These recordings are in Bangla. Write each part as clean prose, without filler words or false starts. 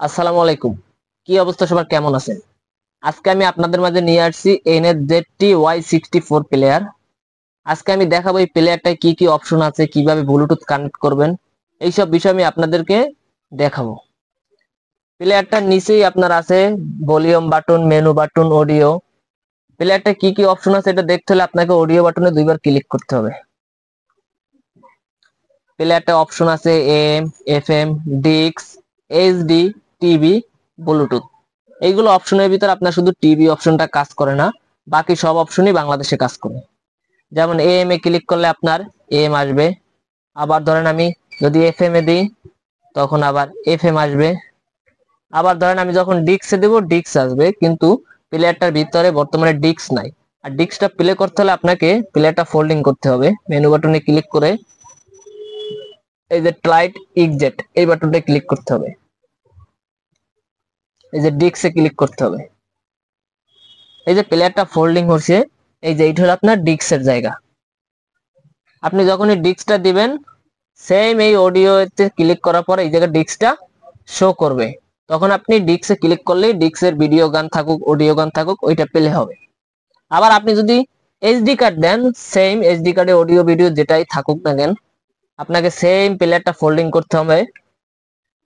আসসালামু আলাইকুম। কি অবস্থা, সবার কেমন আছেন? আজকে আমি আপনাদের মাঝে নিয়ে আসছি NSZT-Y64 প্লেয়ার। আজকে আমি দেখাবো এই প্লেয়ারটায় কি কি অপশন আছে, কিভাবে ব্লুটুথ কানেক্ট করবেন, এইসব বিষয় আমি আপনাদেরকে দেখাবো। প্লেয়ারটার নিচেই আপনার আছে volume button, menu button, audio. প্লেয়ারটা কি কি অপশন আছে এটা দেখতে হলে আপনাকে অডিও বাটনে দুইবার ক্লিক করতে হবে। প্লেয়ারটা অপশন আছে AM, FM, ডিক্স, HD, টিভি, ব্লুটুথ। এইগুলো অপশনের ভিতর আপনার শুধু টিভি অপশনটা কাজ করে না, বাকি সব অপশনই বাংলাদেশে কাজ করে। যেমন AM এ ক্লিক করলে আপনার AM আসবে। আবার ধরেন আমি যদি FM এ দিই তখন আবার FM আসবে। আবার ধরেন আমি যখন ডিক্সে দেব ডিক্স আসবে, কিন্তু প্লেয়ারটার ভিতরে বর্তমানে ডিক্স নাই। আর ডিক্সটা প্লে করতে হলে আপনাকে প্লেয়ারটা ফোল্ডিং করতে হবে। মেনু বাটনে ক্লিক করে এই যে ট্রাইট এক্সিট এই বাটনটা ক্লিক করতে হবে। এই যে ডিক্সে ক্লিক করতে হবে। এই যে প্লেয়ারটা ফোল্ডিং হচ্ছে, এই যে এইটা হলো আপনার ডিক্সের জায়গা। আপনি যখন এই ডিক্সটা দিবেন, সেম এই অডিওতে ক্লিক করার পর এই জায়গায় ডিক্সটা শো করবে। তখন আপনি ডিক্সে ক্লিক করলেই ডিক্সের ভিডিও গান থাকুক, অডিও গান থাকুক, ওইটা প্লে হবে। আবার আপনি যদি এইচডি কার্ড দেন, সেম এইচডি কার্ডে অডিও ভিডিও যেটাই থাকুক না কেন, আপনাকে সেম প্লেয়ারটা ফোল্ডিং করতে হবে,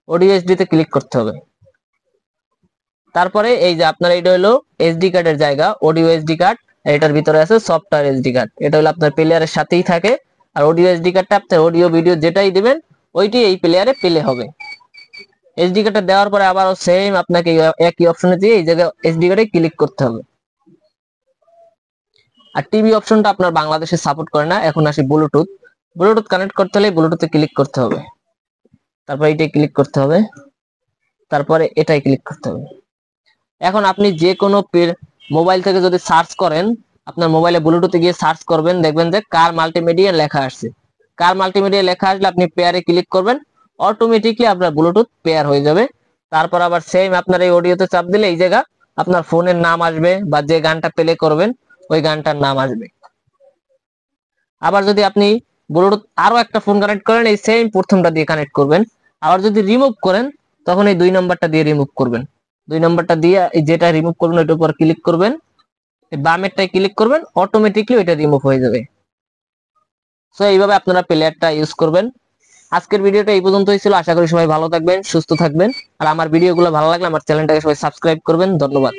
অডিও এইচডি তে ক্লিক করতে হবে। তারপরে এই যে আপনার এটা হলো এসডি কার্ডের জায়গা, অডিও এসডি কার্ড। এটার ভিতরে আছে সফটওয়্যার এসডি কার্ড, এটা হলো আপনার প্লেয়ারের সাথেই থাকে। আর অডিও এসডি কার্ডটা আপনার অডিও ভিডিও যেটাই দিবেন ওইটি এই প্লেয়ারে প্লে হবে। এসডি কার্ডটা দেওয়ার পরে আবারও সেম আপনাকে একই অপশনে দিয়ে এই জায়গায় এসডি কার্ডে ক্লিক করতে হবে। আর টিভি অপশনটা আপনার বাংলাদেশে সাপোর্ট করে না। এখন আসি ব্লুটুথ। ব্লুটুথ কানেক্ট করতে হলে ব্লুটুথে ক্লিক করতে হবে, তারপর এইটাই ক্লিক করতে হবে, তারপরে এটাই ক্লিক করতে হবে। এখন আপনি যে কোনো মোবাইল থেকে যদি সার্চ করেন, আপনার মোবাইলে ব্লুটুথে গিয়ে সার্চ করবেন, দেখবেন যে কার মাল্টিমিডিয়া লেখা আসছে। কার মাল্টিমিডিয়া লেখা আসলে আপনি পেয়ারে ক্লিক করবেন, অটোমেটিকলি আপনার ব্লুটুথ পেয়ার হয়ে যাবে। তারপর আবার সেম আপনার এই অডিওতে চাপ দিলে এই জায়গা আপনার ফোনের নাম আসবে, বা যে গানটা প্লে করবেন ওই গানটার নাম আসবে। আবার যদি আপনি ব্লুটুথ আরো একটা ফোন কানেক্ট করেন, এই সেম প্রথমটা দিয়ে কানেক্ট করবেন। আবার যদি রিমুভ করেন তখন এই 2 নম্বরটা দিয়ে রিমুভ করবেন। 2 নম্বরটা দিয়ে যেটা রিমুভ করবেন ওইটার উপর ক্লিক করবেন, বামেরটায় ক্লিক করবেন, অটোমেটিকলি ওইটা রিমুভ হয়ে যাবে। সো এইভাবে আপনারা প্লেয়ারটা ইউজ করবেন। আজকের ভিডিওটা এই পর্যন্তই ছিল। আশা করি সবাই ভালো থাকবেন, সুস্থ থাকবেন। আর আমার ভিডিওগুলো ভালো লাগলে আমার চ্যানেলটাকে সবাই সাবস্ক্রাইব করবেন। ধন্যবাদ।